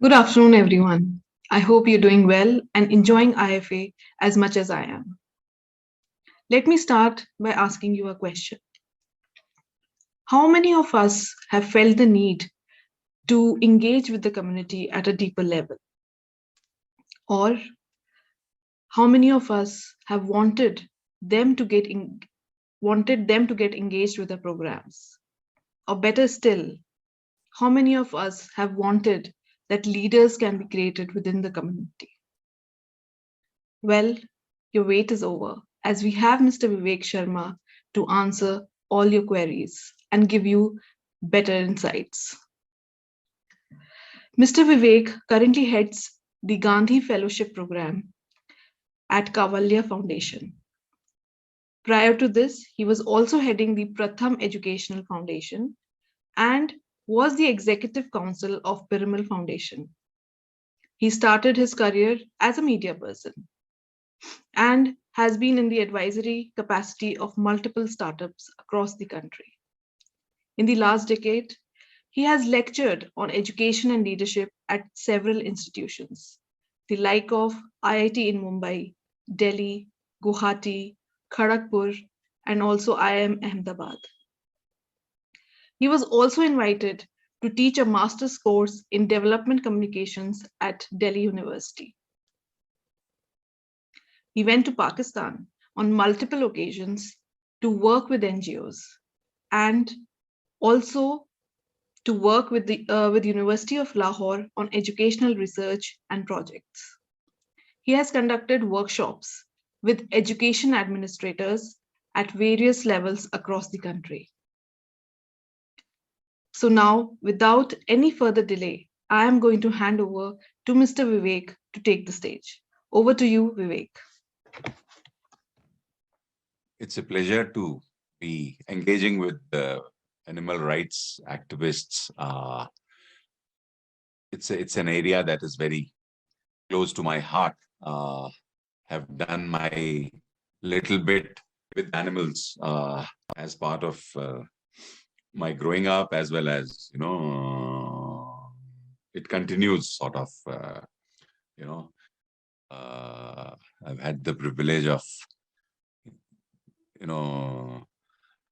Good afternoon, everyone. I hope you're doing well and enjoying IFA as much as I am. Let me start by asking you a question. How many of us have felt the need to engage with the community at a deeper level? Or how many of us have them to get wanted them to get engaged with the programs? Or better still, how many of us have wanted that leaders can be created within the community? Well, your wait is over as we have Mr. Vivek Sharma to answer all your queries and give you better insights. Mr. Vivek currently heads the Gandhi Fellowship Program at Kavalya Foundation. Prior to this, he was also heading the Pratham Educational Foundation and was the executive council of Piramal Foundation. He started his career as a media person and has been in the advisory capacity of multiple startups across the country. In the last decade, he has lectured on education and leadership at several institutions, the like of IIT in Mumbai, Delhi, Guwahati, Kharagpur, and also IIM Ahmedabad. He was also invited to teach a master's course in development communications at Delhi University. He went to Pakistan on multiple occasions to work with NGOs and also to work with University of Lahore on educational research and projects. He has conducted workshops with education administrators at various levels across the country. So now, without any further delay, I am going to hand over to Mr. Vivek to take the stage. Over to you, Vivek. It's a pleasure to be engaging with the animal rights activists. It's an area that is very close to my heart. Have done my little bit with animals as part of my growing up, as well as it continues sort of. You know, I've had the privilege of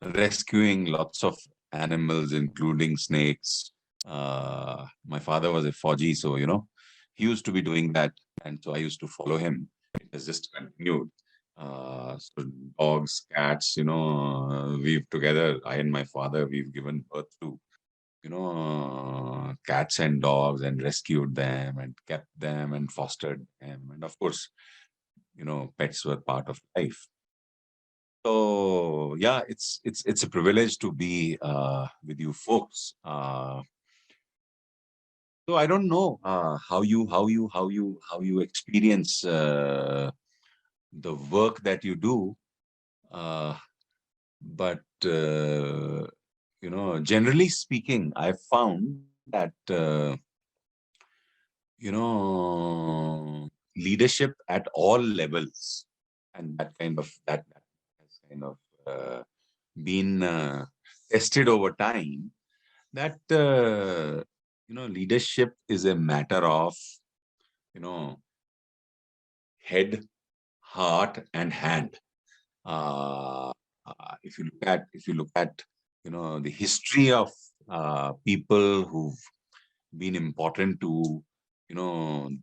rescuing lots of animals, including snakes. My father was a Fauji, so he used to be doing that, and so I used to follow him. It has just continued. So dogs, cats, we've together, I and my father, we've given birth to, cats and dogs, and rescued them and kept them and fostered them. And of course, pets were part of life. So yeah, it's a privilege to be with you folks. So I don't know how you experience the work that you do, but generally speaking, I've found that leadership at all levels, and that has kind of been tested over time, that leadership is a matter of head, heart, and hand. If you look at the history of people who've been important to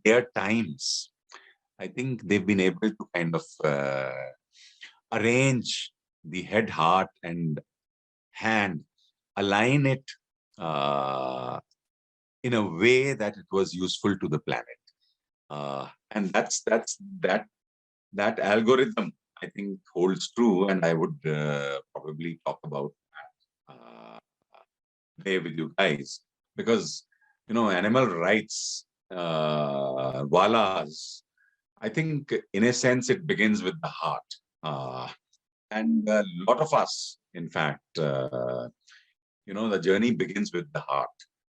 their times, I think they've been able to kind of arrange the head, heart, and hand, align it in a way that it was useful to the planet. And that algorithm, I think, holds true, and I would probably talk about that today with you guys, because animal rights walas, I think in a sense it begins with the heart, and a lot of us, in fact, the journey begins with the heart,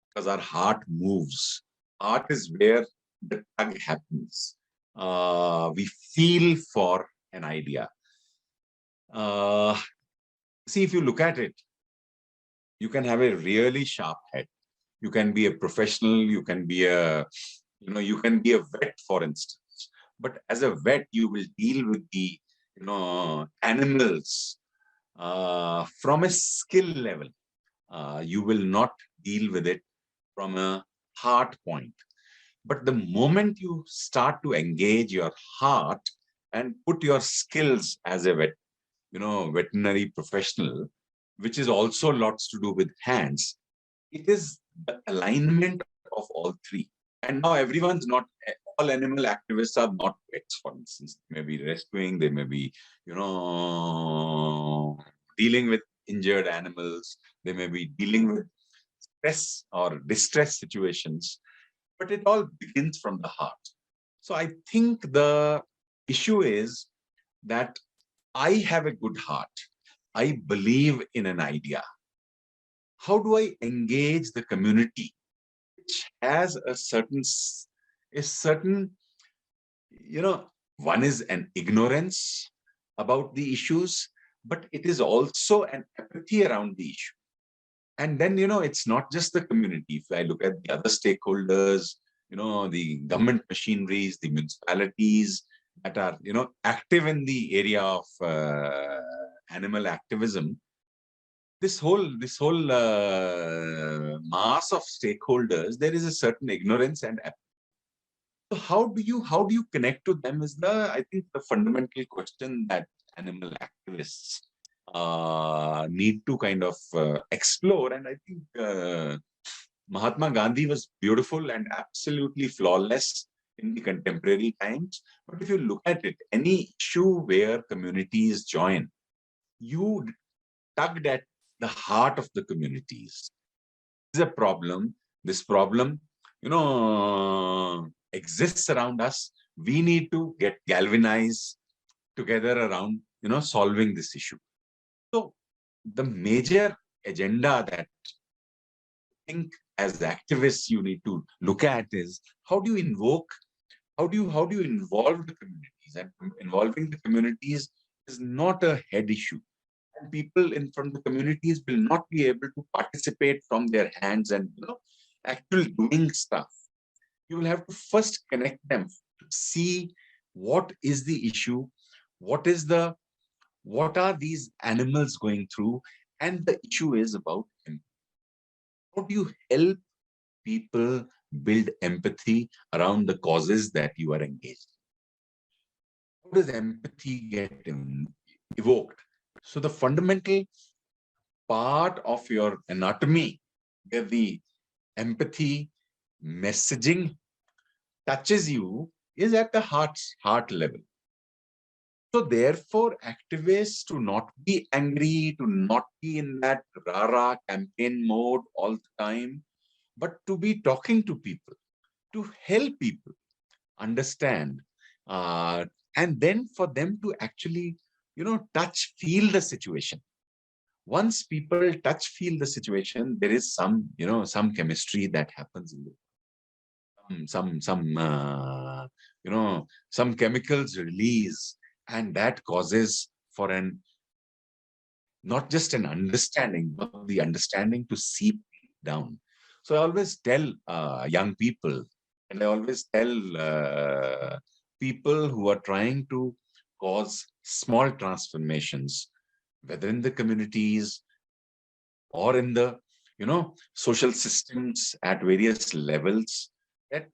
because our heart moves. Heart is where the tug happens. We feel for an idea. See, if you look at it, you can have a really sharp head, You can be a professional, you can be a, you can be a vet, for instance. But as a vet, you will deal with the, animals from a skill level. You will not deal with it from a heart point. But the moment you start to engage your heart and put your skills as a veterinary professional, which is also lots to do with hands, it is the alignment of all three. And now everyone's not, all animal activists are not vets, for instance. They may be rescuing, they may be, dealing with injured animals, they may be dealing with stress or distress situations, but it all begins from the heart. So I think the issue is that I have a good heart. I believe in an idea. How do I engage the community, which has a certain, one is an ignorance about the issues, but it is also an apathy around the issue. And then, it's not just the community. If I look at the other stakeholders, the government machineries, the municipalities that are, active in the area of animal activism, this whole mass of stakeholders, there is a certain ignorance and so how do you connect to them is I think the fundamental question that animal activists need to kind of explore. And I think Mahatma Gandhi was beautiful and absolutely flawless in the contemporary times. But if you look at it, any issue where communities join, you tugged at the heart of the communities. This is a problem. This problem, exists around us. We need to get galvanized together around, solving this issue. So the major agenda that I think as activists you need to look at is how do you involve the communities? And involving the communities is not a head issue. And people in from the communities will not be able to participate from their hands and actual doing stuff. You will have to first connect them to see what is the issue, what are these animals going through, and the issue is about empathy. How do you help people build empathy around the causes that you are engaged in? How does empathy get evoked? So the fundamental part of your anatomy where the empathy messaging touches you is at the heart level. So therefore, activists to not be angry, to not be in that rah-rah campaign mode all the time, but to be talking to people, to help people understand, and then for them to actually, touch, feel the situation. Once people touch, feel the situation, there is some chemistry that happens in some chemicals release, and that causes for not just an understanding, but the understanding to seep down. So I always tell young people, and I always tell people who are trying to cause small transformations, whether in the communities or in the social systems at various levels, that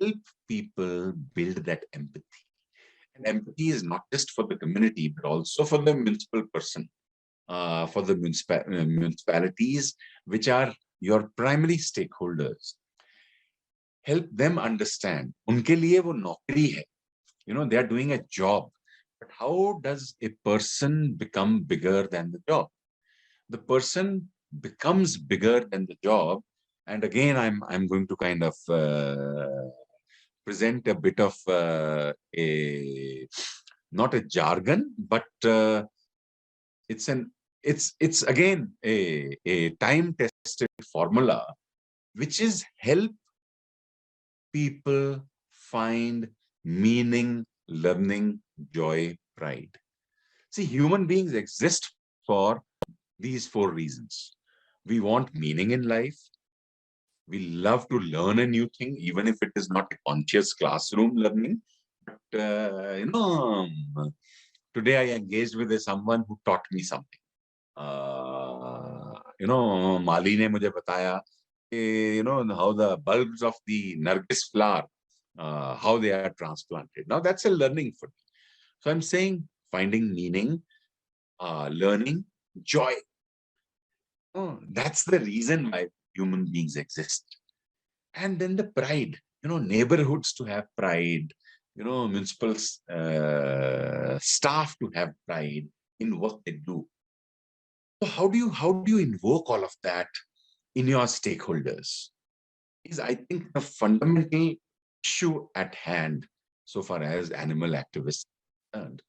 help people build that empathy. And empathy is not just for the community, but also for the municipal person, for the municipalities, which are your primary stakeholders. Help them understand. Unke liye wo naukri hai. They are doing a job. But how does a person become bigger than the job? The person becomes bigger than the job. And again, I'm going to kind of present a bit of a not a jargon, but it's again a time tested formula, which is help people find meaning, learning, joy, pride. See, human beings exist for these four reasons. We want meaning in life. We love to learn a new thing, even if it is not a conscious classroom learning. But, today I engaged with someone who taught me something. Mali ne mujhe bataya, how the bulbs of the Nargis flower, how they are transplanted. Now that's a learning for me. So I'm saying finding meaning, learning, joy. Oh, that's the reason why human beings exist. And then the pride, neighborhoods to have pride, municipal staff to have pride in what they do. So how do you invoke all of that in your stakeholders? Is, I think, the fundamental issue at hand so far as animal activists are concerned.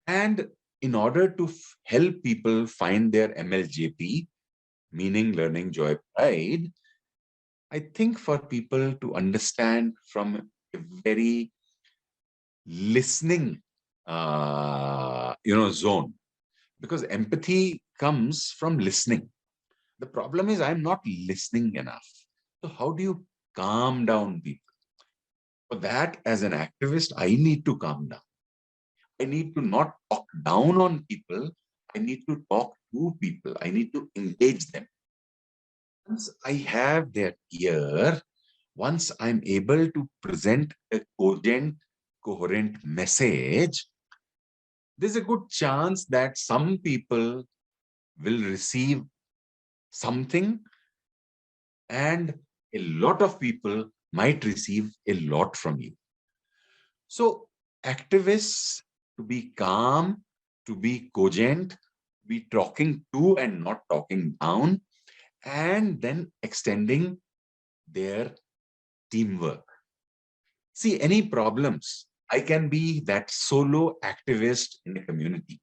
And in order to help people find their MLJP, meaning, learning, joy, pride, I think for people to understand from a very listening, zone, because empathy comes from listening. The problem is I'm not listening enough. So how do you calm down people? For that, as an activist, I need to calm down. I need to not talk down on people. I need to talk to people. I need to engage them. Once I have their ear, once I'm able to present a cogent, coherent message, there's a good chance that some people will receive something and a lot of people might receive a lot from you. So, activists, to be calm, to be cogent, be talking to and not talking down, and then extending their teamwork. See, any problems, I can be that solo activist in a community.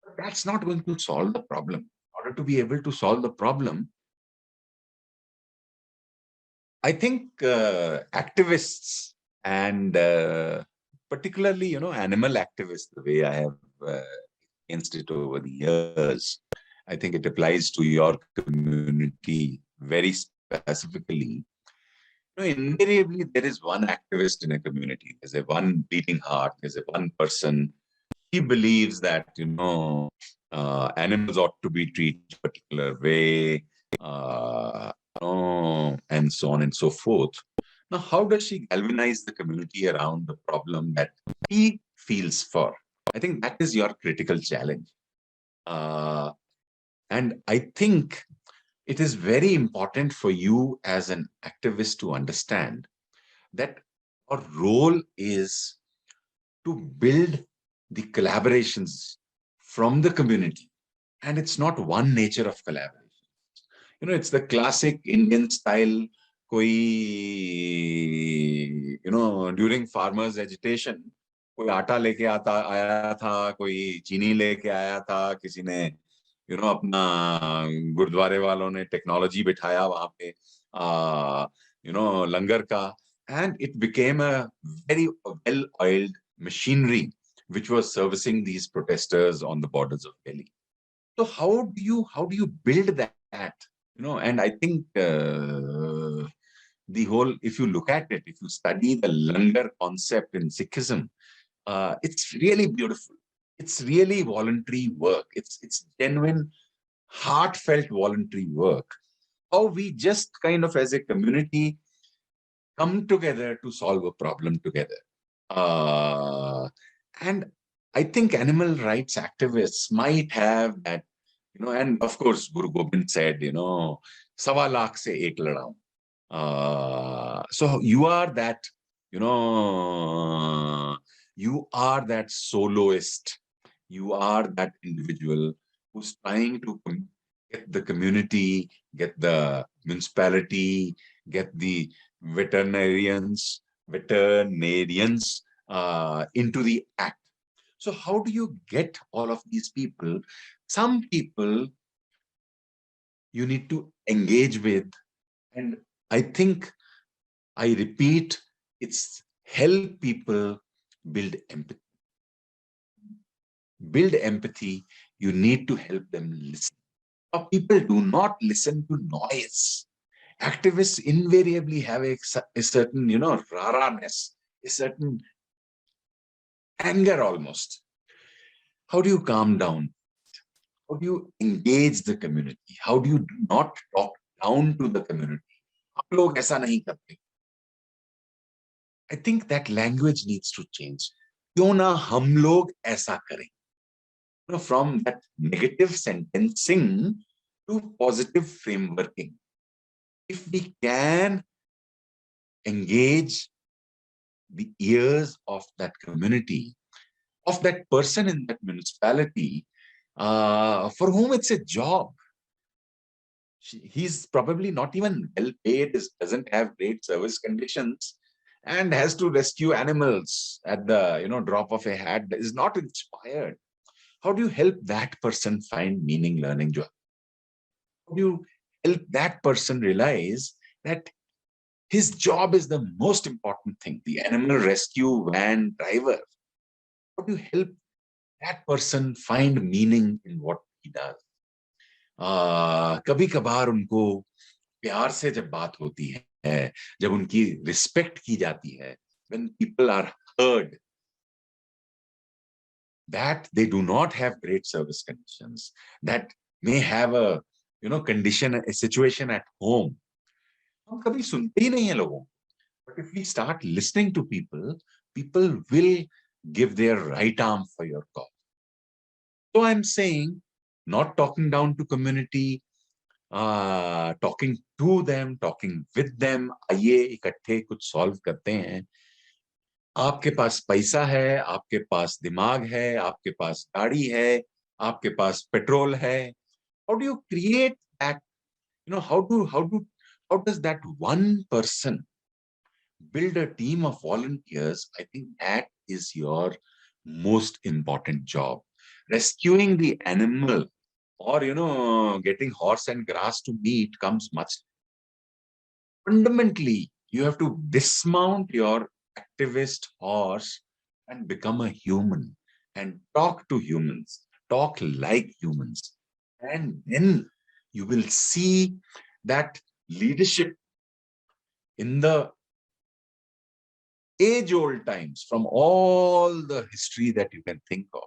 But that's not going to solve the problem. In order to be able to solve the problem, I think activists and particularly, animal activists, the way I have experienced it over the years, I think it applies to your community very specifically. Invariably, there is one activist in a community. There's a one beating heart. There's a one person. He believes that, animals ought to be treated a particular way, and so on and so forth. Now, how does she galvanize the community around the problem that he feels for? I think that is your critical challenge. And I think it is very important for you as an activist to understand that our role is to build the collaborations from the community. And it's not one nature of collaboration. It's the classic Indian style, koi, during farmers agitation, कोई आटा लेके आता आया था, कोई चीनी लेके आया था, किसी ने अपना गुरुद्वारे वालों ने टेक्नोलॉजी बिठाया वहां पे लंगर का, and it became a very well oiled machinery which was servicing these protesters on the borders of Delhi. So how do you build that? And I think the whole, if you look at it, if you study the langar concept in Sikhism, it's really beautiful. It's really voluntary work. It's genuine, heartfelt voluntary work. How we just kind of as a community come together to solve a problem together. And I think animal rights activists might have that, and of course, Guru Gobind said, Sawa lakh se ek ladaun. So you are that, you are that soloist. You are that individual who's trying to get the community, get the municipality, get the veterinarians into the act. So how do you get all of these people? Some people you need to engage with, and I think, I repeat, it's help people build empathy. Build empathy, you need to help them listen. People do not listen to noise. Activists invariably have a certain, raraness, a certain anger almost. How do you calm down? How do you engage the community? How do you not talk down to the community? हम लोग ऐसा नहीं करते. I think that language needs to change. क्यों ना हम लोग ऐसा करें? From that negative sentencing to positive frameworking. If we can engage the ears of that community, of that person in that municipality, for whom it's a job. He's probably not even well paid, doesn't have great service conditions, and has to rescue animals at the drop of a hat, is not inspired. How do you help that person find meaning learning job? How do you help that person realize that his job is the most important thing, the animal rescue van driver? How do you help that person find meaning in what he does? कभी कभार उनको प्यार से जब बात होती है, जब उनकी रिस्पेक्ट की जाती है, when people are heard, that they do not have great service conditions, that may have a condition, a situation at home, हम कभी सुनते ही नहीं है लोगों. But if we start listening to people, people will give their right arm for your cause. So I'm saying, not talking down to community, talking to them, talking with them. आइए इकट्ठे कुछ solve करते हैं. आपके पास पैसा है, आपके पास दिमाग है, आपके पास गाड़ी है, आपके पास पेट्रोल है. How do you create that? How does that one person build a team of volunteers? I think that is your most important job. Rescuing the animal or getting horse and grass to meet comes much. Fundamentally, you have to dismount your activist horse and become a human and talk to humans, talk like humans. And then you will see that leadership in the age-old times, from all the history that you can think of,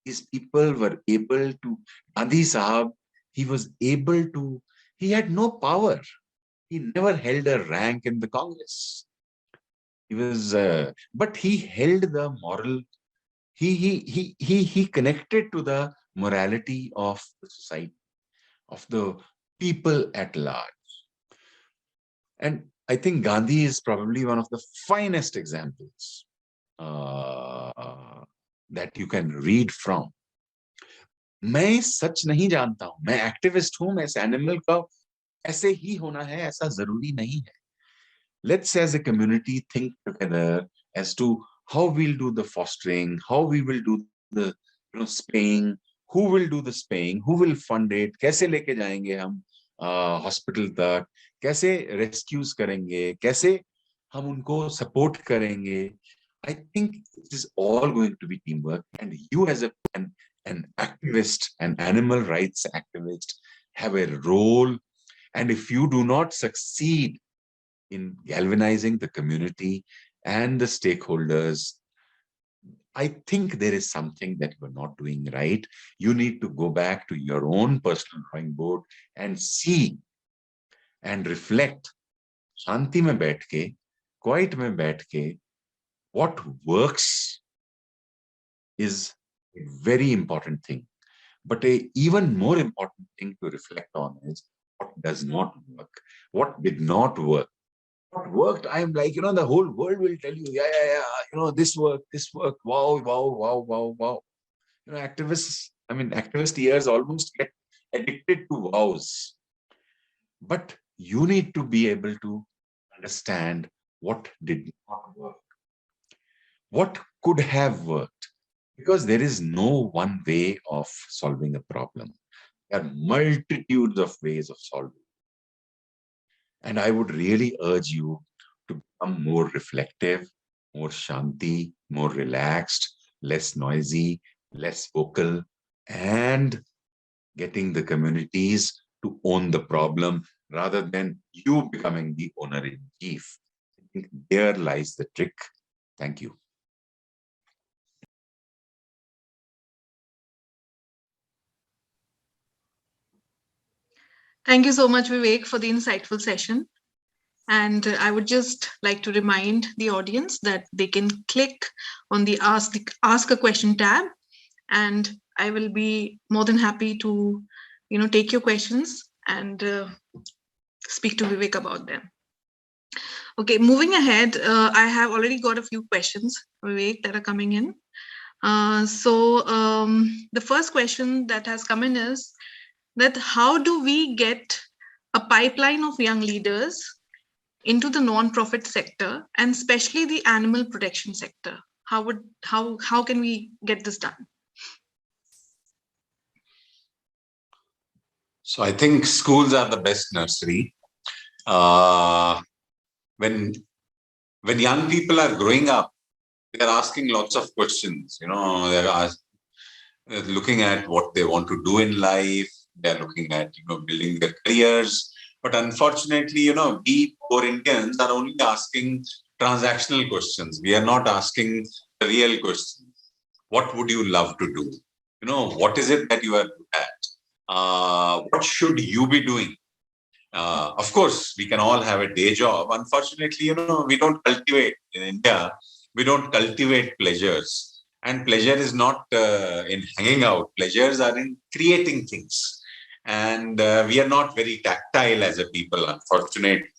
these people were able to, Gandhi Sahab, he had no power. He never held a rank in the Congress. But he held the moral, he connected to the morality of the society, of the people at large. And I think Gandhi is probably one of the finest examples that you can read from. मैं सच नहीं जानता हूं, मैं activist हूं, मैं इस animal का ऐसे ही होना है, ऐसा जरूरी नहीं है. Let's as a community think together as to how we'll do the fostering, how we will do the spaying, who will do the spaying, who will fund it, कैसे लेके जाएंगे हम हॉस्पिटल तक, कैसे रेस्क्यूज करेंगे, कैसे हम उनको सपोर्ट करेंगे. I think it is all going to be teamwork, and you as an activist, an animal rights activist, have a role. And if you do not succeed in galvanizing the community and the stakeholders, I think there is something that you're not doing right. You need to go back to your own personal drawing board and see and reflect. Shanti mein baith ke, quiet mein baith ke, what works is a very important thing. But a even more important thing to reflect on is what does not work, what did not work. What worked, I'm like, the whole world will tell you, yeah, this worked, wow, wow, wow, wow, wow. Activist ears almost get addicted to wows. But you need to be able to understand what did not work, what could have worked, because there is no one way of solving a problem. There are multitudes of ways of solving. And I would really urge you to become more reflective, more shanti, more relaxed, less noisy, less vocal, and getting the communities to own the problem rather than you becoming the owner in chief. I think there lies the trick. Thank you. Thank you so much, Vivek, for the insightful session. And I would just like to remind the audience that they can click on the Ask a Question tab, and I will be more than happy to, take your questions and speak to Vivek about them. Okay, moving ahead, I have already got a few questions, Vivek, that are coming in. The first question that has come in is that how do we get a pipeline of young leaders into the non-profit sector, and especially the animal protection sector? How can we get this done? So I think schools are the best nursery. When young people are growing up, they're asking lots of questions. They're looking at what they want to do in life. They're looking at building their careers. But unfortunately, we poor Indians are only asking transactional questions. We are not asking the real questions. What would you love to do? What is it that you are good at? What should you be doing? Of course, we can all have a day job. Unfortunately, we don't cultivate in India. We don't cultivate pleasures. And pleasure is not in hanging out. Pleasures are in creating things. And we are not very tactile as a people, unfortunately.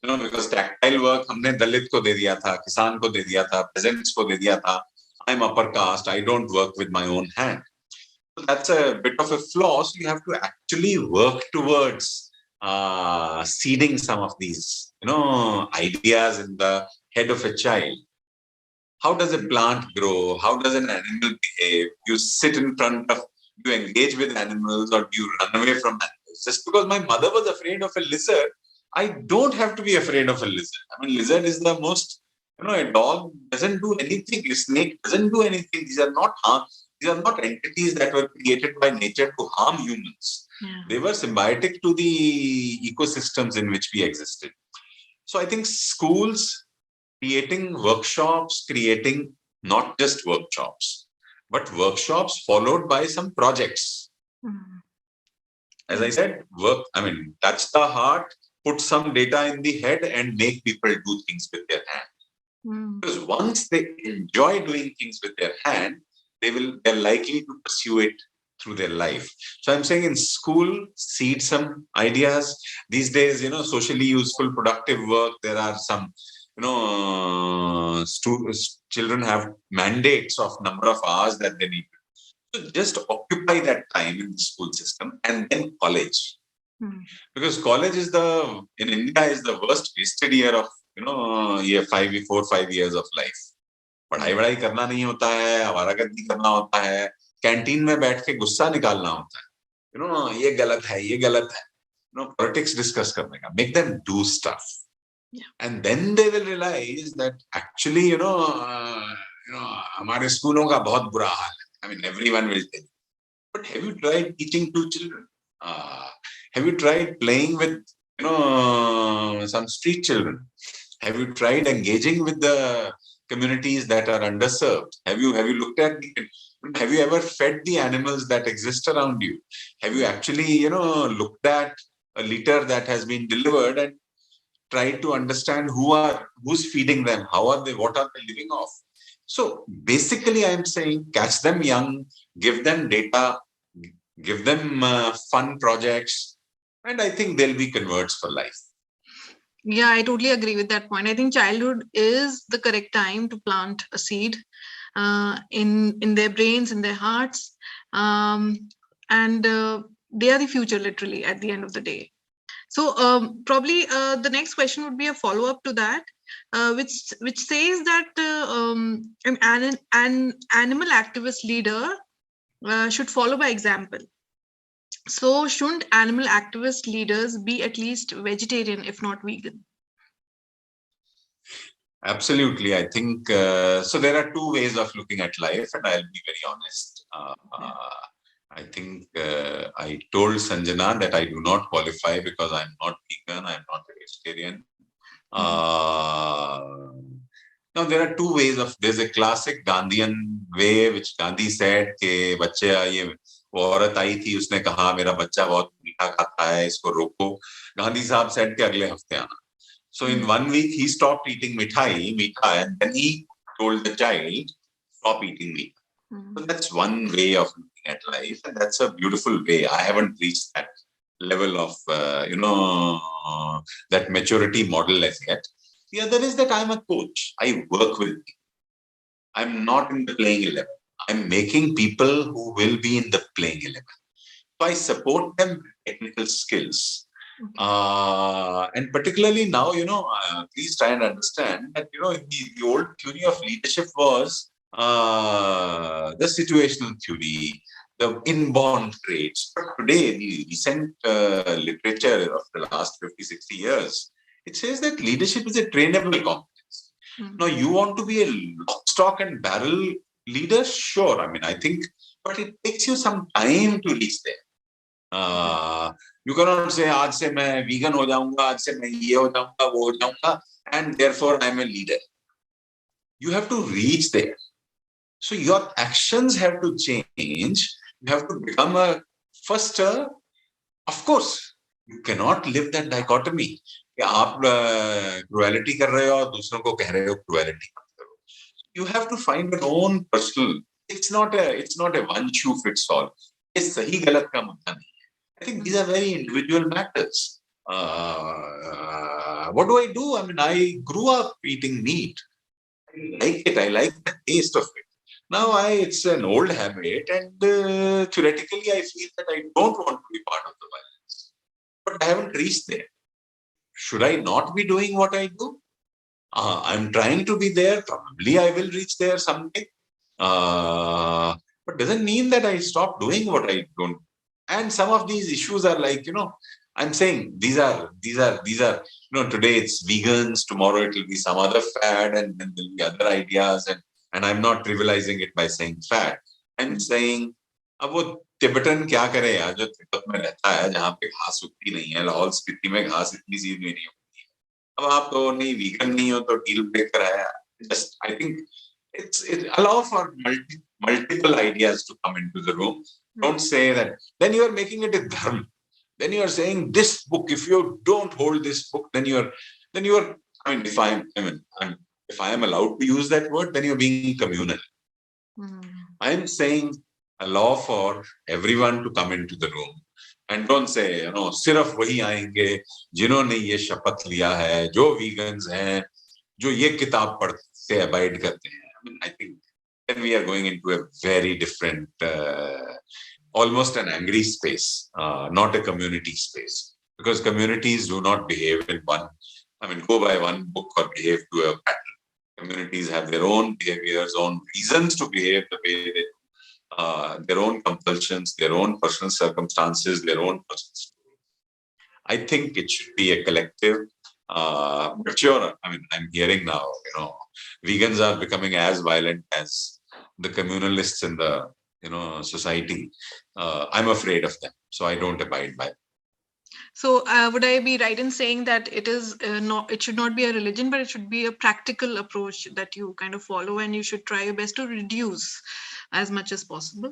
Because tactile work, हमने दलित को दे दिया था, किसान को दे दिया था, peasants को दे दिया था. I'm upper caste. I don't work with my own hand. So that's a bit of a flaw. So you have to actually work towards seeding some of these, ideas in the head of a child. How does a plant grow? How does an animal behave? You sit in front of, you engage with animals, or do you run away from animals? Just because my mother was afraid of a lizard, I don't have to be afraid of a lizard. I mean, lizard is the most, a dog doesn't do anything. A snake doesn't do anything. These are not entities that were created by nature to harm humans. Yeah. They were symbiotic to the ecosystems in which we existed. So I think schools creating workshops, creating not just workshops, but workshops followed by some projects. Mm-hmm. As I said, touch the heart, put some data in the head, and make people do things with their hand. Mm-hmm. Because once they enjoy doing things with their hand, they're likely to pursue it through their life. So I'm saying in school, seed some ideas. These days, socially useful, productive work, there are some, children have mandates of number of hours that they need. So just occupy that time in the school system, and then college. Because college in India is the worst wasted year of, 4 or 5 years of life. पढ़ाई करना नहीं होता है, आवारागर्दी करना होता है, canteen में बैठ के गुस्सा निकालना होता है, ये गलत है, politics discuss करने का. Make them do stuff. Yeah. And then they will realize that actually, हमारे स्कूलों का बहुत बुरा हाल है. I mean, everyone will tell you. But have you tried teaching 2 children? Have you tried playing with, some street children? Have you tried engaging with the communities that are underserved? Have you looked at have you ever fed the animals that exist around you? Have you actually, looked at a litter that has been delivered and tried to understand who's feeding them? What are they living off? So basically I'm saying catch them young, give them data, give them fun projects, and I think they'll be converts for life. Yeah, I totally agree with that point. I think childhood is the correct time to plant a seed in their brains, in their hearts. And they are the future, literally, at the end of the day. So probably the next question would be a follow-up to that, which says that an animal activist leader should follow by example. So shouldn't animal activist leaders be at least vegetarian, if not vegan? Absolutely. I think, so there are 2 ways of looking at life, and I'll be very honest. I think I told Sanjana that I do not qualify because I'm not vegan, I'm not a vegetarian. Now there are two ways of. There's a classic Gandhian way, which Gandhi said कि बच्चे ये वो औरत आई थी, उसने कहा मेरा बच्चा बहुत मीठा खाता है, इसको रोको. Gandhi साहब said कि अगले हफ्ते आना. So in 1 week he stopped eating meetha, and then he told the child stop eating meat. So that's one way of looking at life, and that's a beautiful way. I haven't reached that level of that maturity model as yet. The other is that I'm a coach. I work with people. I'm not in the playing 11. I'm making people who will be in the playing 11. So I support them with technical skills. And particularly now, please try and understand that, the old theory of leadership was the situational theory, the inborn traits. But today, the recent literature of the last 50, 60 years, it says that leadership is a trainable competence. Now, you want to be a lock, stock and barrel leader? Sure. I mean, I think, but it takes you some time to reach there. You cannot say, आज से मैं vegan हो जाऊंगा, आज से मैं ये हो जाऊंगा, वो हो जाऊंगा, and therefore I'm a leader. You have to reach there. So your actions have to change. You have to become a first. Of course, you cannot live that dichotomy. कि आप cruelty कर रहे हो और दूसरों को कह रहे हो cruelty मत करो. You have to find your own personal. It's not a one shoe fits all. ये सही गलत का मुद्दा नहीं. I think these are very individual matters. What do I do? I mean, I grew up eating meat. I like it. I like the taste of it. Now, it's an old habit, and theoretically, I feel that I don't want to be part of the violence. But I haven't reached there. Should I not be doing what I do? I'm trying to be there. Probably I will reach there someday. But doesn't mean that I stop doing what I don't. And some of these issues are like, I'm saying these are, today it's vegans, tomorrow it will be some other fad, and then there'll be other ideas. And I'm not trivializing it by saying fad. I'm saying, अब वो Tibetan क्या करे यार, जो तिब्बत में रहता है, जहाँ पे घास उगती नहीं है, लाहौल स्पीति में घास इतनी सी भी नहीं उगती है. अब आप तो नहीं वीगन नहीं हो तो डील ब्रेकर है. Just, I think it allow for multiple ideas to come into the room. Don't say that. Then you are making it a dharma. Then you are saying this book. If you don't hold this book, then you are. I mean, if I am allowed to use that word, then you're being communal. I am saying allow for everyone to come into the room, and don't say, सिर्फ वही आएंगे जिन्होंने ये शपथ लिया है, जो vegans हैं, जो ये किताब पढ़ते abide करते हैं. I mean, I think then we are going into a very different, almost an angry space, not a community space. Because communities do not behave in go by one book or behave to a pattern. Communities have their own behaviors, own reasons to behave the way they do, their own compulsions, their own personal circumstances, their own personal stories. I think it should be a collective. But sure, I mean, I'm hearing now, vegans are becoming as violent as the communalists in the, society. I'm afraid of them, so I don't abide by them. So would I be right in saying that it should not be a religion, but it should be a practical approach that you kind of follow, and you should try your best to reduce as much as possible?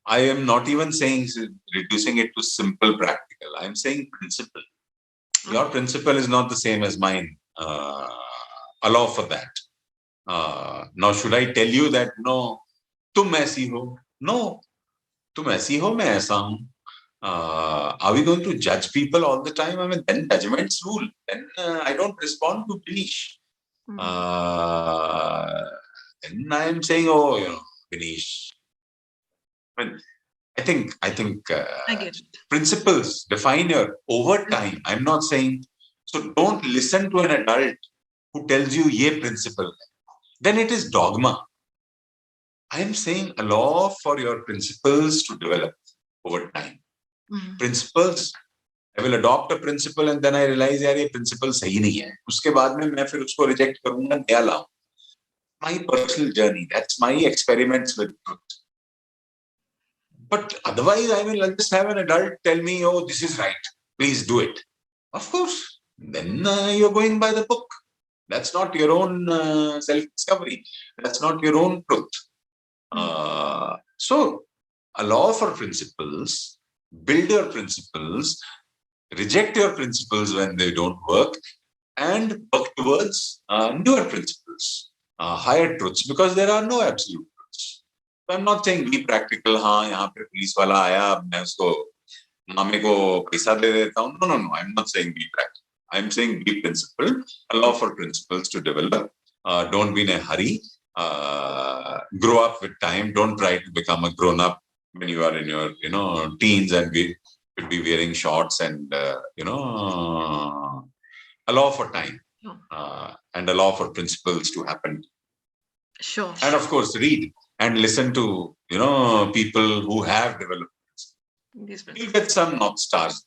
I am not even saying reducing it to simple practical. I'm saying principle. Your principle is not the same as mine. Allow for that. Now, should I tell you that, no, तुम ऐसी हो? No, तुम ऐसी हो, मैं ऐसा हूँ. Are we going to judge people all the time? I mean, then judgments rule. Then I don't respond to Binish. Then I am saying, Binish. I mean, I think I get it. Principles define your over time. I'm not saying, so don't listen to an adult who tells you ye principle. Then it is dogma. I am saying allow for your principles to develop over time. Principles, I will adopt a principle and then I realize यार ये principle सही नहीं है. उसके बाद में मैं फिर उसको reject करूँगा, नया लाऊँ. My personal journey, that's my experiments with truth. But otherwise, I will just have an adult tell me, oh, this is right, please do it. Of course, then you're going by the book. That's not your own self-discovery. That's not your own truth. So, allow for principles, build your principles, reject your principles when they don't work, and work towards newer principles, higher truths, because there are no absolute truths. So I'm not saying be practical. हाँ यहाँ पे police वाला आया मैं उसको मामे को पैसा दे देता हूँ. No. I'm not saying be practical. I'm saying be principled. Allow for principles to develop. Don't be in a hurry. Grow up with time. Don't try to become a grown up when you are in your teens and we should be wearing shorts and allow for time and allow for principles to happen. Sure. And of course, read and listen to people who have developed. You'll get some North Stars.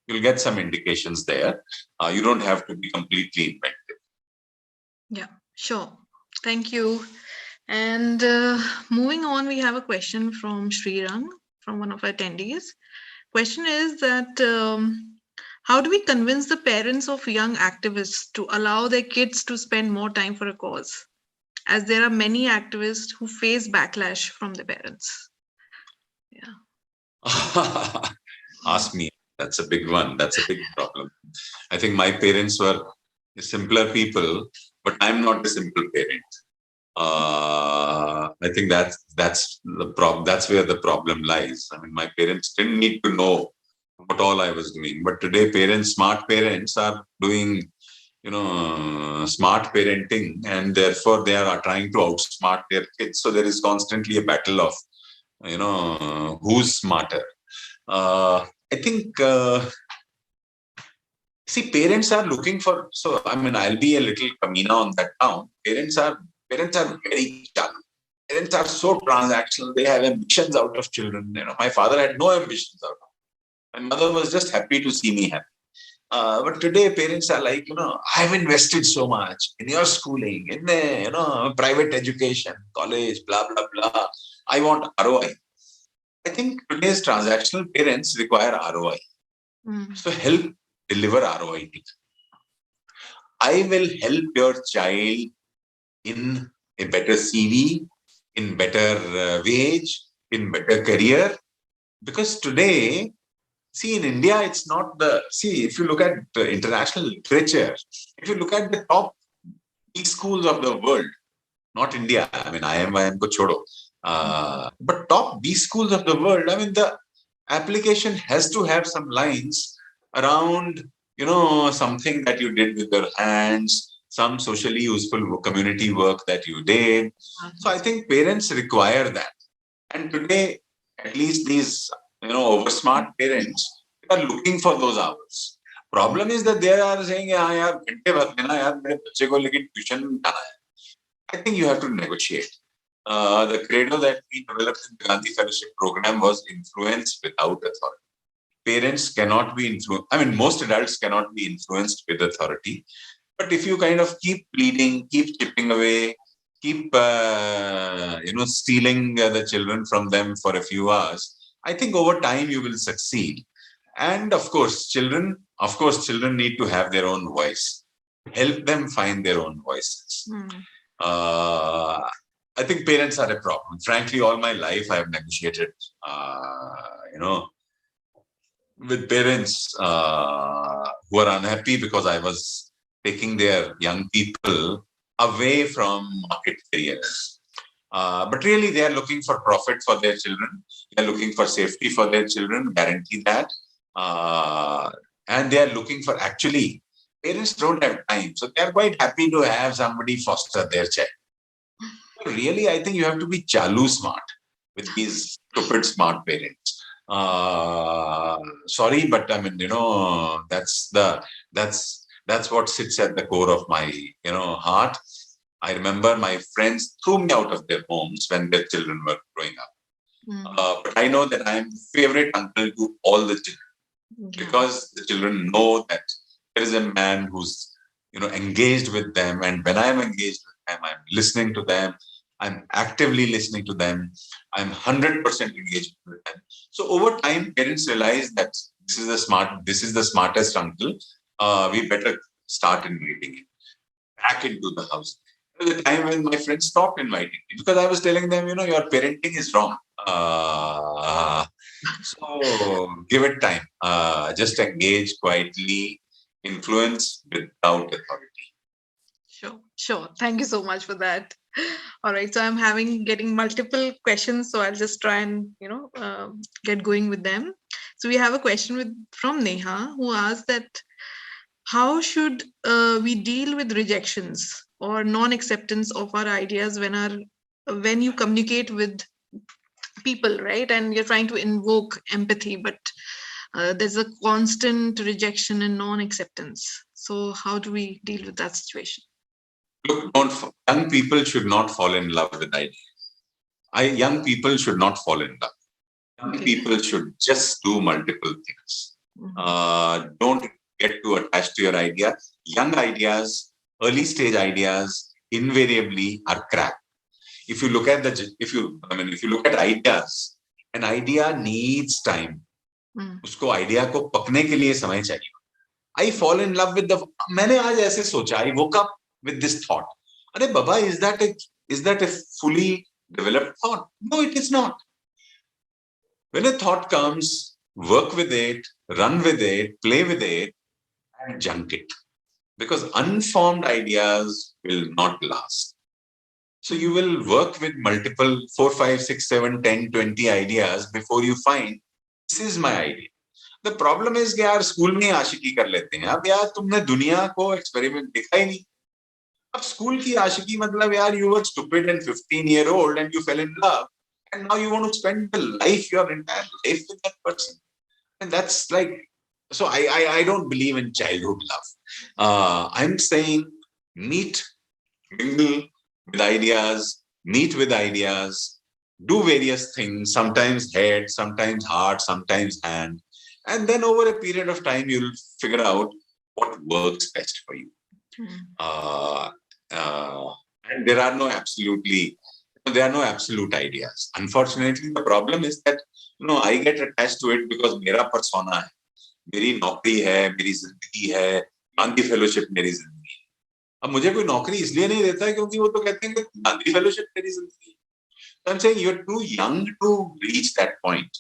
You'll get some indications there. You don't have to be completely inventive. Yeah, sure. Thank you. And moving on, we have a question from Srirang, from one of our attendees. Question is that how do we convince the parents of young activists to allow their kids to spend more time for a cause, as there are many activists who face backlash from the parents? Yeah. Ask me. That's a big one. That's a big problem. I think my parents were simpler people, but I'm not a simple parent. I think that's the problem. That's where the problem lies. I mean, my parents didn't need to know what all I was doing, but today, smart parents, are doing, smart parenting, and therefore they are trying to outsmart their kids. So there is constantly a battle of, who's smarter. I think. See, parents are looking for. So I mean, I'll be a little kamina on that count. Parents are very young. Parents are so transactional. They have ambitions out of children. My father had no ambitions out of. My mother was just happy to see me happy. But today, parents are like, I've invested so much in your schooling, in the, private education, college, blah blah blah. I want ROI. I think today's transactional parents require ROI. So help deliver ROI. I will help your child in a better CV, in better wage, in better career. Because today, see, in India, it's not if you look at the international literature, if you look at the top schools of the world, not India, I mean, IIM ko chodo, but top B schools of the world, I mean, the application has to have some lines around, something that you did with your hands, some socially useful community work that you did. So I think parents require that. And today, at least these, over smart parents are looking for those hours. Problem is that they are saying, I think you have to negotiate. The credo that we developed in the Gandhi Fellowship program was influence without authority. Parents cannot be influenced. I mean, most adults cannot be influenced with authority. But if you kind of keep pleading, keep chipping away, keep, stealing the children from them for a few hours, I think over time you will succeed. And of course, children need to have their own voice. Help them find their own voices. I think parents are a problem. Frankly, all my life I have negotiated, with parents who are unhappy because I was taking their young people away from market careers. But really, they are looking for profit for their children. They are looking for safety for their children, guarantee that. And they are looking for, actually, parents don't have time. So they are quite happy to have somebody foster their child. Really, I think you have to be chalu smart with these stupid smart parents. Sorry, but I mean, that's what sits at the core of my, heart. I remember my friends threw me out of their homes when their children were growing up. But I know that I am the favorite uncle to all the children, because the children know that there is a man who's, engaged with them. And when I'm engaged with them, I'm listening to them. I'm actively listening to them. I'm 100% engaged with them. So over time, parents realize that this is the smartest uncle. We better start inviting him back into the house. There was a time when my friends stopped inviting me because I was telling them, your parenting is wrong. So give it time. Just engage quietly, influence without authority. Sure. Thank you so much for that. All right. So I'm getting multiple questions. So I'll just try and, get going with them. So we have a question from Neha, who asked that how should we deal with rejections or non-acceptance of our ideas when you communicate with people, right? And you're trying to invoke empathy, but there's a constant rejection and non-acceptance. So how do we deal with that situation? Look, young people should not fall in love with ideas. Young people should not fall in love. Young people should just do multiple things. Don't get too attached to your idea. Young ideas, early stage ideas, invariably are crap. If you look at ideas, an idea needs time. उसको idea को पकने के लिए समय चाहिए. I fall in love with मैंने आज ऐसे सोचा. I woke up with this thought. अरे बाबा, is that a fully developed thought? No, it is not. When a thought comes, work with it, run with it, play with it, and junk it. Because unformed ideas will not last. So you will work with multiple 4, 5, 6, 7, 10, 20 ideas before you find this is my idea. The problem is कि यार school में आशिकी कर लेते हैं. अब यार तुमने दुनिया को एक्सपेरिमेंट देखा ही नहीं. अब स्कूल की आशिकी मतलब यार you were stupid and 15-year-old and you fell in love and now you want to spend your entire life with that person. And that's like, so I don't believe in childhood love. I'm saying meet, mingle with ideas, meet with ideas, do various things, sometimes head, sometimes heart, sometimes hand. And then over a period of time, you'll figure out what works best for you. And there are no absolute ideas. Unfortunately, the problem is that, I get attached to it because मेरा persona है, मेरी नौकरी है, मेरी जिंदगी है, Gandhi fellowship मेरी जिंदगी है. अब मुझे कोई नौकरी इसलिए नहीं देता है क्योंकि वो तो कहते हैं कि गांधी फेलोशिप मेरी जिंदगी है. So I'm saying you're too young to reach that point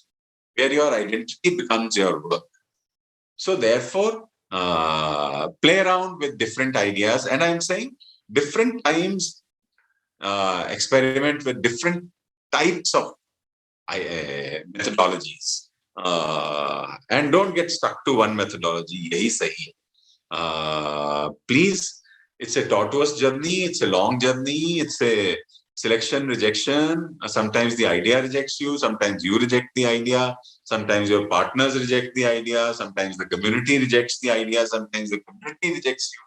where your identity becomes your work. So therefore, play around with different ideas. And I'm saying different times, experiment with different types of methodologies. And don't get stuck to one methodology. Yahi sahi hai. Please, it's a tortuous journey. It's a long journey. It's a selection, rejection. Sometimes the idea rejects you. Sometimes you reject the idea. Sometimes your partners reject the idea. Sometimes the community rejects the idea. Sometimes the community rejects you.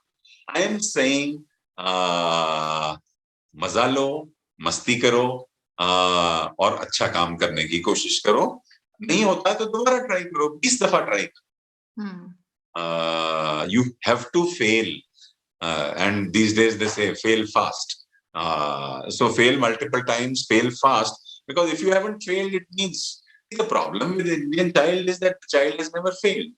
I am saying, मजा लो, मस्ती करो, और अच्छा काम करने की कोशिश करो. नहीं होता तो दोबारा ट्राई करो, 20 दफा ट्राई करो. You have to fail, and these days they say fail fast. So fail multiple times, fail fast, because if you haven't failed, it means the problem with the Indian child is that the child has never failed.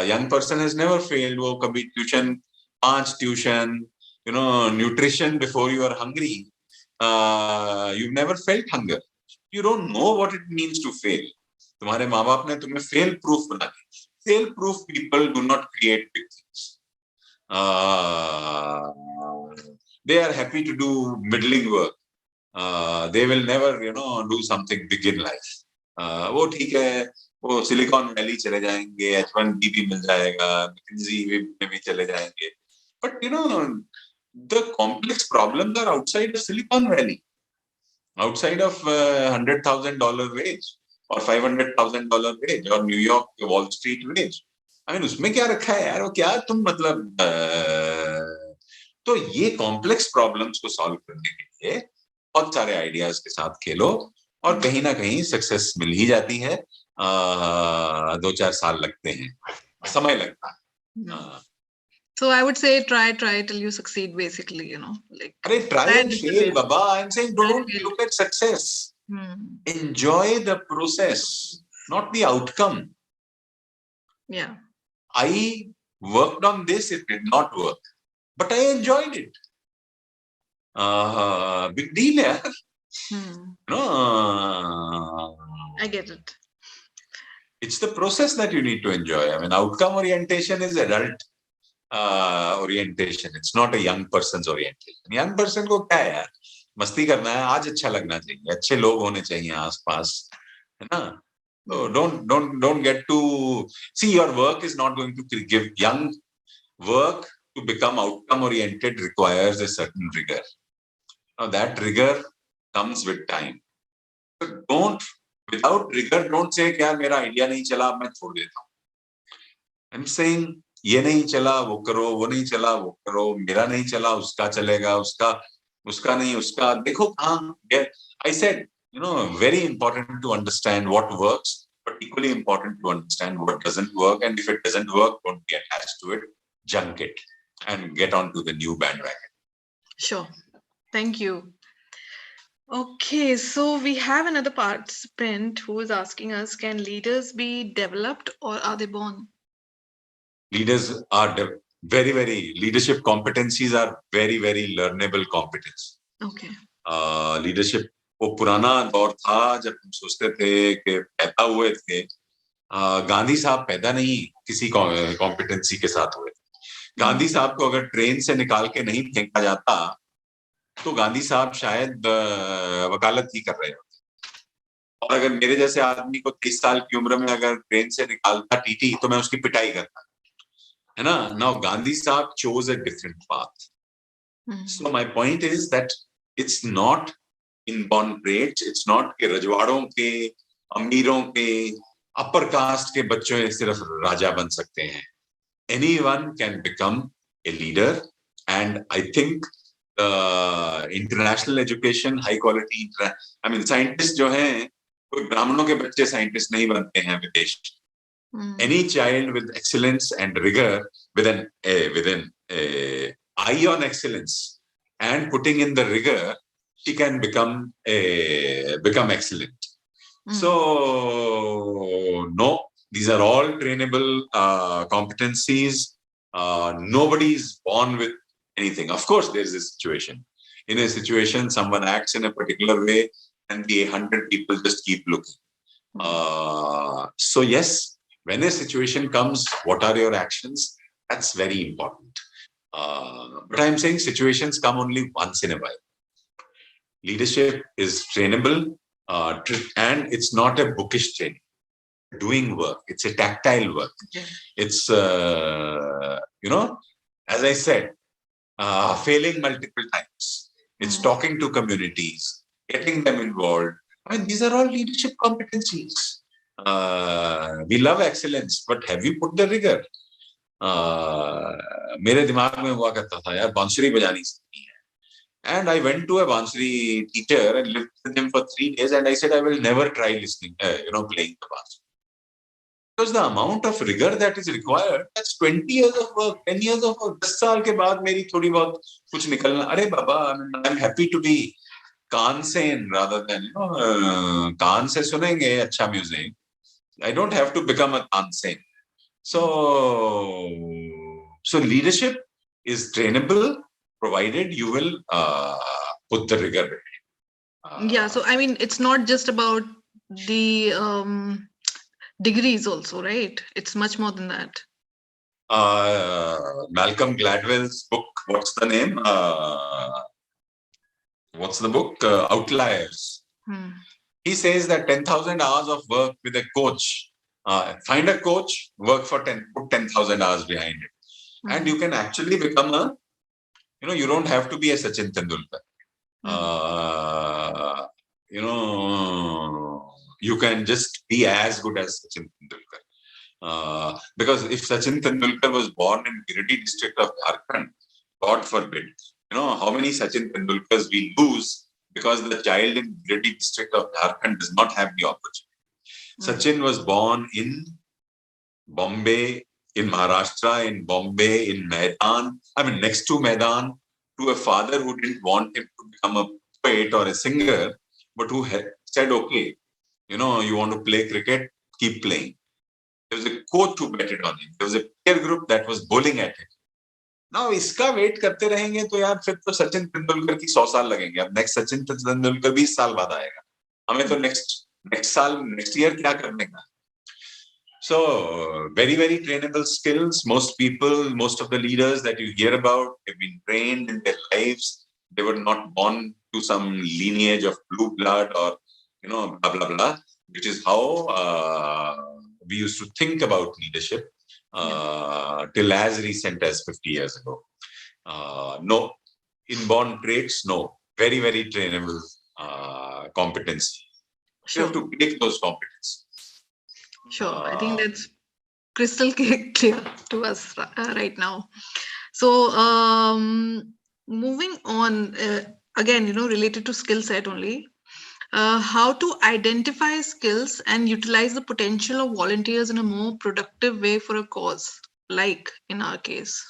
Young person has never failed. वो कभी tuition, 5 tuition, nutrition before you are hungry. You've never felt hunger. You don't know what it means to fail. तुम्हारे माँ बाप ने तुम्हें fail proof बना दिया. Fail proof people do not create big things. They are happy to do middling work. They will never, do something big in life. वो ठीक है, वो सिलिकॉन वैली चले जाएंगे, H1B भी मिल जाएगा, McKinsey में भी चले जाएंगे. But the complex problems are outside of Silicon Valley, outside of $100,000 wage or $500,000 wage or New York Wall Street wage. I mean, उसमें क्या रखा है यार? वो क्या तुम मतलब तो ये कॉम्प्लेक्स प्रॉब्लम्स को सॉल्व करने के लिए बहुत सारे आइडियाज के साथ खेलो और कहीं ना कहीं सक्सेस मिल ही जाती है. 2-4 साल लगते हैं, समय लगता है. So I would say try till you succeed, basically, like Try and fail, Baba. I'm saying don't look at success. Enjoy the process, not the outcome. Yeah. I worked on this, it did not work, but I enjoyed it. Big deal, yeah. No, I get it. It's the process that you need to enjoy. I mean, outcome orientation is adult orientation. It's not a young person's orientation. Young person को क्या है यार, मस्ती करना है, आज अच्छा लगना चाहिए, अच्छे लोग होने चाहिए आसपास, है ना? So don't get to see your work is not going to give young work to become outcome oriented requires a certain rigor. Now that rigor comes with time. So without rigor, don't say कि यार मेरा idea नहीं चला, अब मैं छोड़ देता हूँ. I'm saying ये नहीं चला वो करो, वो नहीं चला वो करो, मेरा नहीं चला उसका चलेगा, उसका नहीं उसका, देखो कहाँ. I said, very important to understand what works, but equally important to understand what doesn't work. And if it doesn't work, don't be attached to it, junk it, and get on to the new bandwagon. Sure. Thank you. Okay, so we have another participant who is asking us, can leaders be developed or are they born? Leaders are leadership competencies are very, very learnable competence. Okay. Leadership वो पुराना दौर था जब हम सोचते थे कि पैदा हुए थे. गांधी साहब पैदा नहीं किसी कॉम्पिटेंसी के साथ हुए. गांधी साहब को अगर ट्रेन से निकाल के नहीं फेंका जाता तो गांधी साहब शायद वकालत ही कर रहे होते. और अगर मेरे जैसे आदमी को 30 साल की उम्र में अगर ट्रेन से निकालता टीटी तो मैं उसकी पिटाई करता, है ना? Now Gandhi साहब chose a different path. So my point is that it's not inborn traits. It's not कि रजवाड़ों के, अमीरों के, अपर कास्ट के बच्चों सिर्फ राजा बन सकते हैं. Anyone can become a leader, and I think international education, high quality, I mean scientists जो हैं कोई ब्राह्मणों के बच्चे साइंटिस्ट नहीं बनते हैं विदेश. Any child with excellence and rigor, with an eye on excellence and putting in the rigor, she can become excellent. So no, these are all trainable competencies. Nobody is born with anything. Of course, there's a situation. In a situation, someone acts in a particular way, and the 100 people just keep looking. So yes, when a situation comes, what are your actions? That's very important. But I'm saying situations come only once in a while. Leadership is trainable, and it's not a bookish training. Doing work, it's a tactile work. Okay. It's, as I said, failing multiple times. It's talking to communities, getting them involved. I mean, these are all leadership competencies. We love excellence, but have you put the rigor? मेरे दिमाग में हुआ करता था यार बांसुरी बजानी सीखनी है. And I went to a bansuri teacher and lived with him for 3 days, and I said I will never try listening, playing the bansuri. Because the amount of rigor that is required, that's 20 years of work, 10 years of work. 10 साल के बाद मेरी थोड़ी बहुत कुछ निकलना. अरे बाबा, I'm happy to be Kansen rather than, कान से सुनेंगे अच्छा music. I don't have to become a Kansen. So leadership is trainable, provided you will put the rigor behind. Yeah, so I mean, it's not just about the degrees also, right? It's much more than that. Malcolm Gladwell's book, what's the name? What's the book? Outliers. He says that 10,000 hours of work with a coach. Find a coach, work for put 10,000 hours behind it. And you can actually become you don't have to be a Sachin Tendulkar. You can just be as good as Sachin Tendulkar. Because if Sachin Tendulkar was born in Giridih district of Jharkhand, God forbid, how many Sachin Tendulkars we lose because the child in Giridih district of Jharkhand does not have the opportunity. Sachin was born in Bombay in Maharashtra, in Bombay, in Maidan, next to Maidan, to a father who didn't want him to become a poet or a singer, but who said, okay, you want to play cricket, keep playing. There was a coach who betted on him. There was a peer group that was bowling at him. Now, इसका wait करते रहेंगे तो यार फिर तो सचिन तेंदुलकर की 100 साल लगेंगे. अब नेक्स्ट सचिन तेंदुलकर 20 साल बाद आएगा. हमें तो नेक्स्ट ईयर क्या करने का. So, very, very trainable skills. Most people, most of the leaders that you hear about have been trained in their lives. They were not born to some lineage of blue blood or, blah, blah, blah, which is how we used to think about leadership till as recent as 50 years ago. No, inborn traits, no. Very, very trainable competency. Sure. You have to pick those competencies. Sure, I think that's crystal clear to us right now. So, moving on, again, related to skill set only, how to identify skills and utilize the potential of volunteers in a more productive way for a cause, like in our case.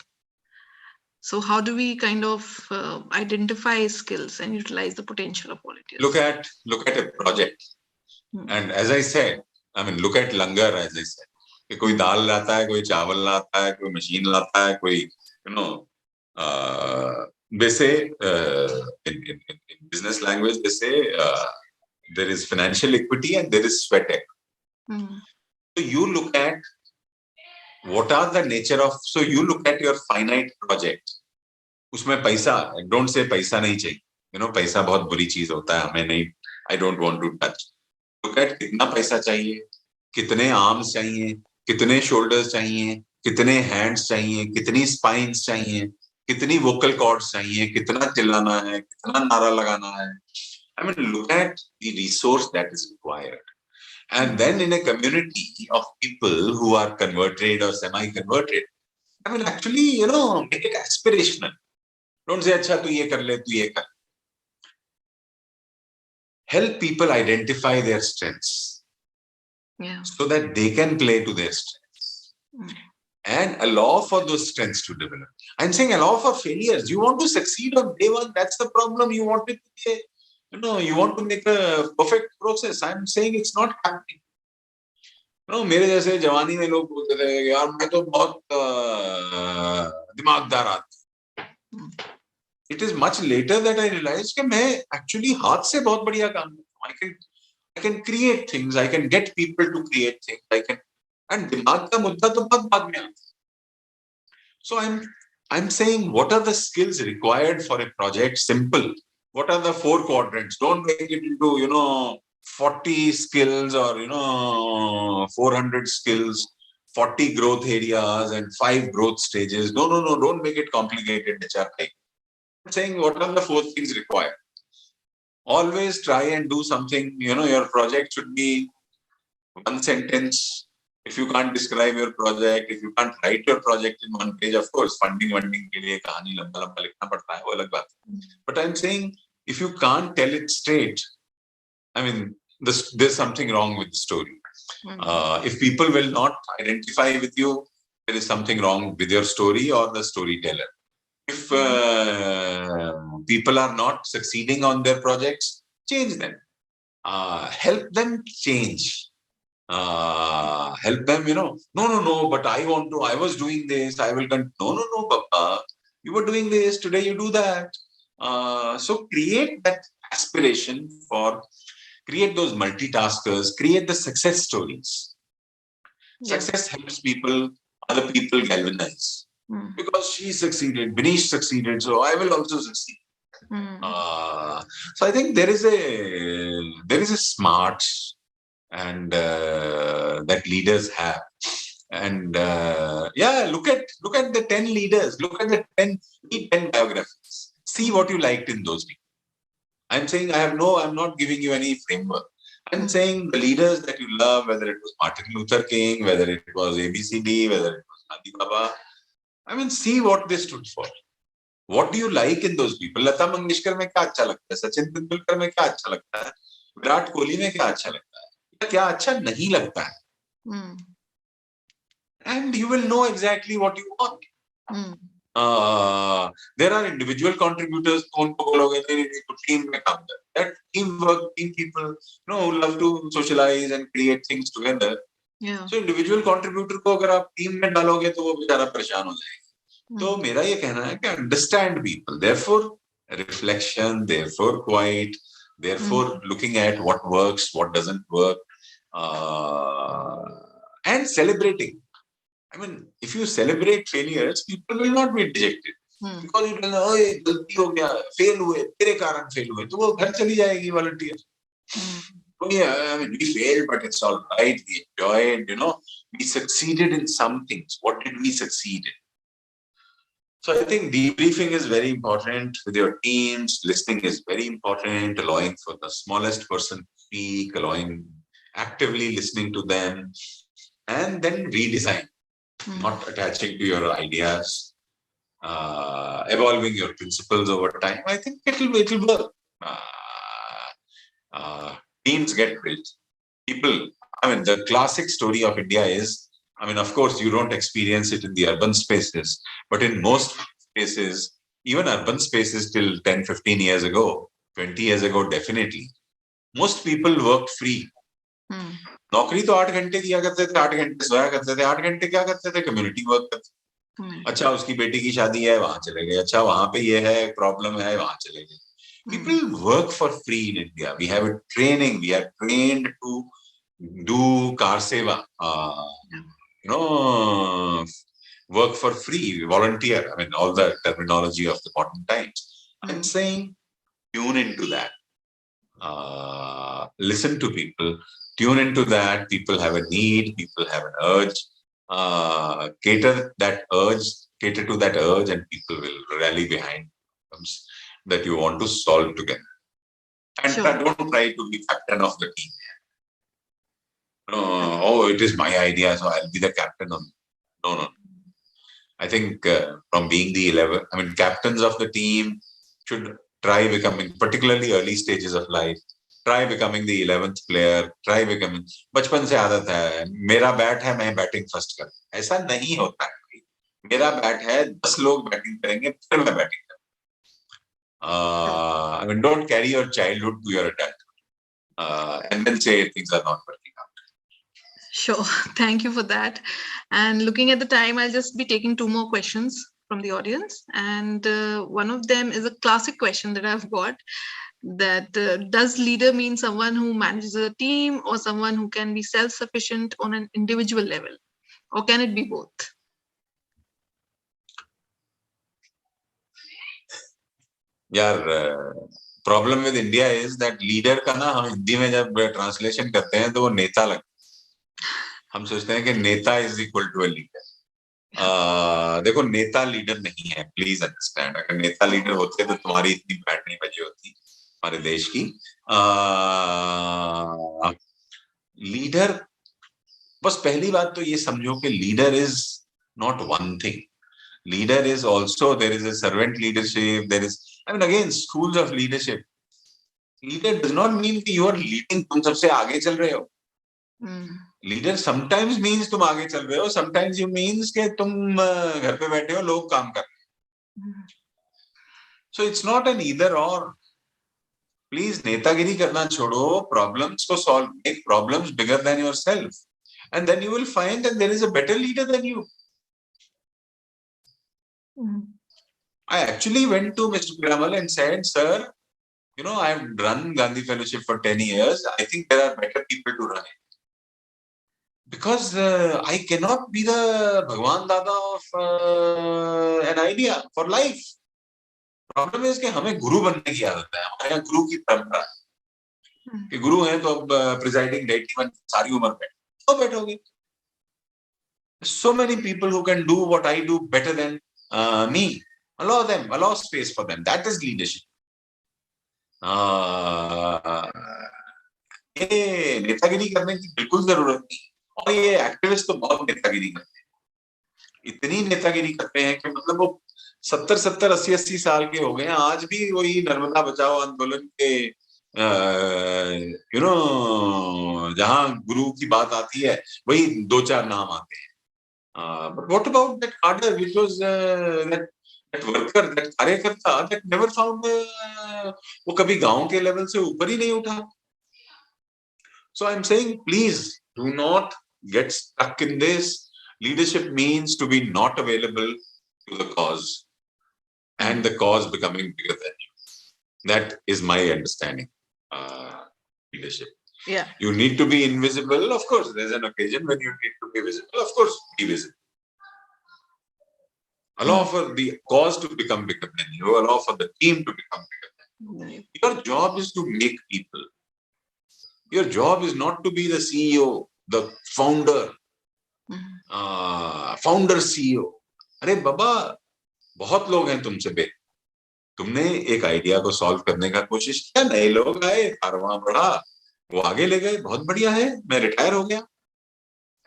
So how do we kind of identify skills and utilize the potential of volunteers? Look at a project. And as I said, look at langar, as I said. कि कोई दाल लाता है, कोई चावल लाता है, कोई machine लाता है, कोई, they say, in business language, they say, there is financial equity and there is sweat equity. So you look at what are the nature of, so you look at your finite project. उसमें पैसा, don't say पैसा नहीं चाहिए. पैसा बहुत बुरी चीज होता है, हमें नहीं, I don't want to touch. Look at कितना पैसा चाहिए, कितने आर्म्स चाहिए, कितने शोल्डर्स चाहिए, कितने हैंड्स चाहिए, कितनी स्पाइन्स चाहिए, कितनी वोकल कॉर्ड्स चाहिए, कितना चिल्लाना है, कितना नारा लगाना है. Look at the resource that is required. And then in a community of people who are converted or semi-converted, actually, make it aspirational. Don't say, अच्छा तू ये कर ले, तू ये कर. Help people identify their strengths, so that they can play to their strengths, and allow for those strengths to develop. I'm saying allow for failures. You want to succeed on day one, that's the problem. You want it to be you want to make a perfect process. I'm saying it's not happening. मेरे जैसे जवानी में लोग बोलते थे यार मैं तो बहुत दिमागदार आदमी. It is much later that I realized कि मैं actually हाथ से बहुत बढ़िया काम करता हूँ. I can create things. I can get people to create things. And दिमाग का मुद्दा तो बहुत बाद में आता है. So I'm saying, what are the skills required for a project? Simple. What are the 4 quadrants? Don't make it into 40 skills or 400 skills, 40 growth areas and 5 growth stages. No. Don't make it complicated, HR. I'm saying, what are the 4 things required? Always try and do something. Your project should be 1 sentence. If you can't describe your project, if you can't write your project in 1 page, of course, funding के लिए कहानी लंबा लिखना पड़ता है, वो अलग बात. But I'm saying, if you can't tell it straight, there's something wrong with the story. If people will not identify with you, there is something wrong with your story or the storyteller. If people are not succeeding on their projects, change them. Help them change. Help them, no, but I was doing this, I will continue. No, Papa. You were doing this, today you do that. So create that aspiration create those multitaskers, create the success stories. Success helps people, other people galvanize. Because she succeeded, Binish succeeded, so I will also succeed. So I think there is a smart and that leaders have. And look at the 10 leaders, look at the 10 biographies. See what you liked in those people. I'm saying I'm not giving you any framework. I'm saying the leaders that you love, whether it was Martin Luther King, whether it was ABCD, whether it was Gandhi Baba, see what they stood for. What do you like in those people? Lata Mangeshkar में क्या अच्छा लगता है? सचिन तेंदुलकर में क्या अच्छा लगता है? विराट कोहली में क्या अच्छा लगता है? क्या अच्छा नहीं लगता है? and you will know exactly what you want. There are individual contributors team mein kaam kar. That teamwork, team people, who love to socialize and create things together. Yeah. So individual contributor को अगर आप team में डालोगे तो वो बेचारा परेशान हो जाएगा. तो मेरा ये कहना है कि understand people, therefore reflection, therefore quiet, therefore looking at what works, what doesn't work, and celebrating. I mean, if you celebrate failures, people will not be dejected. Because you tell them, "Oh, गलती हो गया, fail हुए, तेरे कारण fail हुए," तो वो घर चली जाएगी volunteer. Oh yeah, I mean, we failed, but it's all right. We enjoyed, we succeeded in some things. What did we succeed in? So I think debriefing is very important with your teams. Listening is very important. Allowing for the smallest person to speak, actively listening to them, and then redesign. Not attaching to your ideas, evolving your principles over time. I think it'll work. Teams get built. People, the classic story of India is, of course, you don't experience it in the urban spaces, but in most spaces, even urban spaces till 10, 15 years ago, 20 years ago, definitely, most people worked free. नौकरी तो 8 घंटे किया करते थे, 8 घंटे सोया करते थे, 8 घंटे क्या करते थे, कम्युनिटी वर्क करते. अच्छा, उसकी बेटी की शादी है, वहां चले गए. अच्छा, वहां पे ये है, प्रॉब्लम है, वहां चले गए. People work for free in India. We have a training. We are trained to do car seva. Work for free, volunteer. All the terminology of the modern times. I'm saying tune into that. Listen to people. Tune into that. People have a need. People have an urge. Cater to that urge, and people will rally behind problems that you want to solve together. And don't try to be captain of the team. Oh, it is my idea, so I'll be the captain of. No. I think from being the 11, captains of the team should try becoming, particularly early stages of life, try becoming the 11th player, try becoming. बचपन से आदत है, मेरा bat है, मैं batting first करूं. ऐसा नहीं होता है. मेरा बैट है, 10 लोग बैटिंग करेंगे, फिर मैं बैटिंग करूं. Don't carry your childhood to your adulthood, and then say things are not working out. Sure. Thank you for that. And looking at the time, I'll just be taking 2 more questions from the audience. And one of them is a classic question that I've got, that does leader mean someone who manages a team or someone who can be self-sufficient on an individual level? Or can it be both? Problem with India is that leader का ना हम हिंदी में जब translation करते हैं तो वो नेता लगता है. हम सोचते हैं कि नेता is equal to a leader. देखो, नेता लीडर नहीं है, प्लीज अंडरस्टैंड. अगर नेता लीडर होते तो तुम्हारी इतनी बैट नहीं बजी होती हमारे देश की. लीडर, बस पहली बात तो ये समझो कि leader is not one thing. Leader is also, there is a servant leadership, there is, again, schools of leadership. Leader does not mean that you are leading, तुम सबसे आगे चल रहे हो. Leader sometimes means तुम आगे चल रहे हो, sometimes you means कि तुम घर पे बैठे हो, लोग काम कर रहे हैं. So it's not an either or. Please, नेतागिरी करना छोड़ो, problems को solve, make problems bigger than yourself, and then you will find that there is a better leader than you. I actually went to Mr. Piramal and said, "Sir, I have run Gandhi Fellowship for 10 years. I think there are better people to run it. Because I cannot be the Bhagwan Dada of an idea for life. Problem is कि हमें गुरु बनने की आदत है. हमारे यहाँ गुरु की परंपरा है कि गुरु हैं तो अब प्रिजाइडिंग डेटी बन सारी उम्र बैठोगे. So many people who can do what I do better than me. Allow space for them. That is leadership. ये नेतागिरी करने की बिल्कुल जरूरत नहीं. और ये एक्टिविस्ट तो बहुत नेतागिरी करते हैं. इतनी नेतागिरी करते हैं कि मतलब वो 70, 80 साल के हो गए हैं, आज भी वही नर्मदा बचाओ आंदोलन के जहां गुरु की बात आती है वही 2-4 नाम आते हैं. But what about that cadre, which was that worker, that कार्यकर्ता, that never found वो कभी गांव के लेवल से ऊपर ही नहीं उठा. So I'm saying, please do not get stuck in this. Leadership means to be not available to the cause, and the cause becoming bigger than you. That is my understanding. Leadership. Yeah. You need to be invisible. Of course, there's an occasion when you need to be visible. Of course, be visible. Allow for the cause to become bigger than you. Allow for the team to become bigger than you. Your job is to make people. Your job is not to be the CEO, the founder, founder CEO. अरे बाबा, बहुत लोग हैं तुमसे बे. तुमने एक idea को solve करने का कोशिश किया, नए लोग आए, कारवां बढ़ा, वो आगे ले गए, बहुत बढ़िया है, मैं रिटायर हो गया.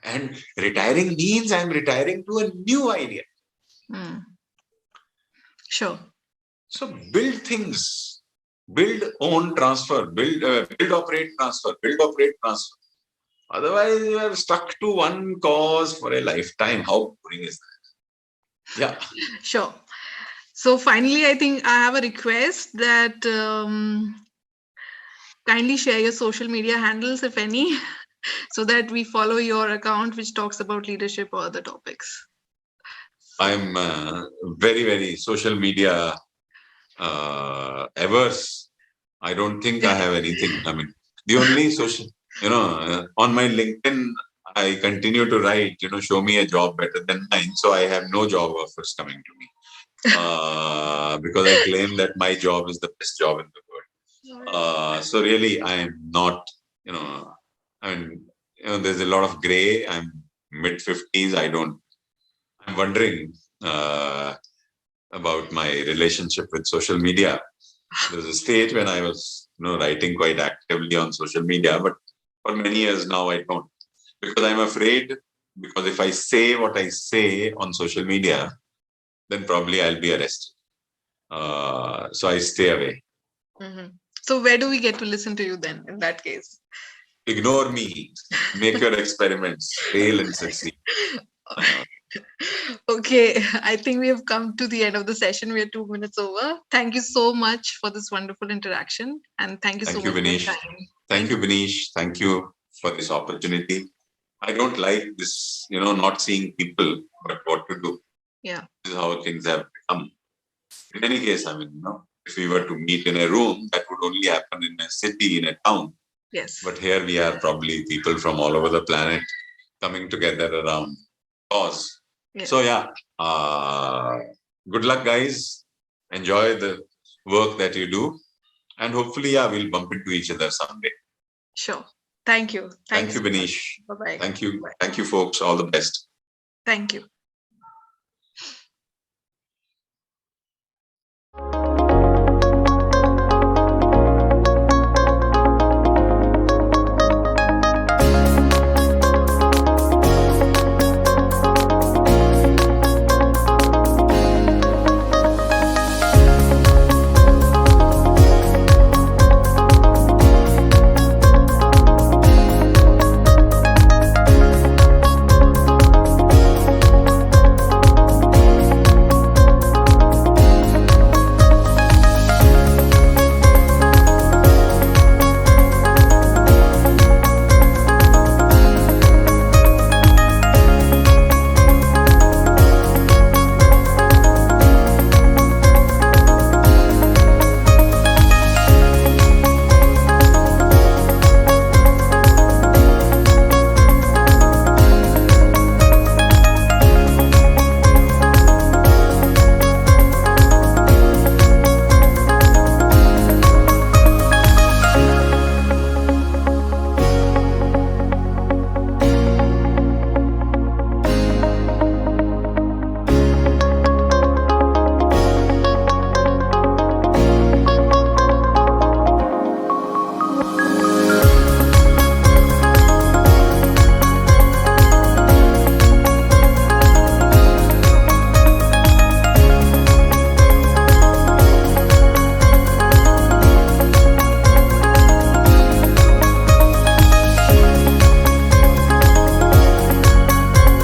And retiring means I'm retiring to a new idea. Sure. So build things, build, own, transfer, build, operate, transfer, build, operate, transfer. Otherwise, you are stuck to one cause for a lifetime. How boring is that? Yeah. Sure. So finally, I think I have a request that kindly share your social media handles, if any, so that we follow your account, which talks about leadership or other topics. I'm very, very social media averse. I don't think I have anything. I mean, the only social, on my LinkedIn, I continue to write, show me a job better than mine. So I have no job offers coming to me because I claim that my job is the best job in the world. So really, I am not, I mean, there's a lot of gray. I'm mid 50s. I'm wondering about my relationship with social media. There was a stage when I was, writing quite actively on social media, but for many years now I don't, because I'm afraid. Because if I say what I say on social media, then probably I'll be arrested. So I stay away. So where do we get to listen to you then? In that case, ignore me. Make your experiments, fail and succeed. Okay, I think we have come to the end of the session. We are 2 minutes over. Thank you so much for this wonderful interaction, and thank you so much for your time. Thank you, Binish. Thank you for this opportunity. I don't like this, not seeing people, but what to do. Yeah. This is how things have become. In any case, I mean, if we were to meet in a room, that would only happen in a city, in a town. Yes. But here we are probably people from all over the planet coming together around cause. Yes. So yeah, good luck, guys. Enjoy the work that you do. And hopefully, we'll bump into each other someday. Sure. Thank you. Thank you, Binish. Bye-bye. Thank you. Thank you, folks. All the best. Thank you.